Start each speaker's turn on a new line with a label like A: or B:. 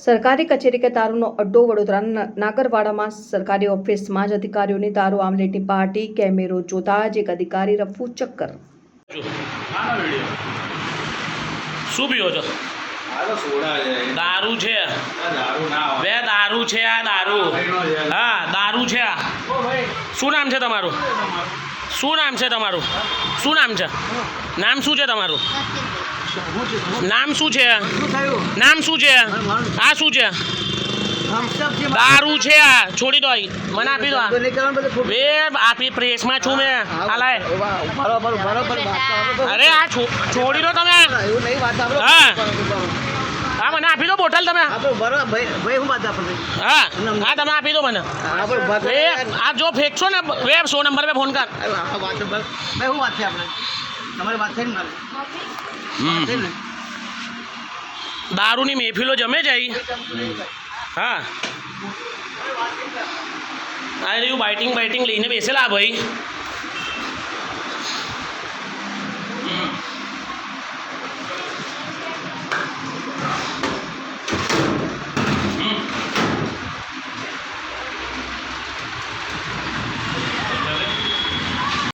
A: સરકારી કચેરી કે દારૂનો અડ્ડો વડોદરાના નાગરવાડામાં સરકારી ઓફિસમાં જ અધિકારીઓની દારૂ આમલેટની પાર્ટી કેમેરો જોતા જ એક અધિકારી રફુ ચક્કર
B: શું પીવો છો? દારૂ છે બે દારૂ છે આ દારૂ હા દારૂ છે આ શું નામ છે તમારું? શું નામ છે તમારું? શું નામ છે? નામ શું છે તમારું? નામ શું છે? નામ શું છે? આ શું છે? દારૂ છે આ છોડી દો મને આપી દો બે આપી પ્રેસમાં છું મેં હાલાય અરે આ છોડી દો તમે હા હા મને આપી દો બોટલ તમે હા હા તમે આપી દો મને આ જો ફેંકશો ને બે 100 નંબર पे फोन कर દારૂની મહેફિલો જમે જાય હા આ રહ્યું બાઇટિંગ લઈને બેસેલા ભાઈ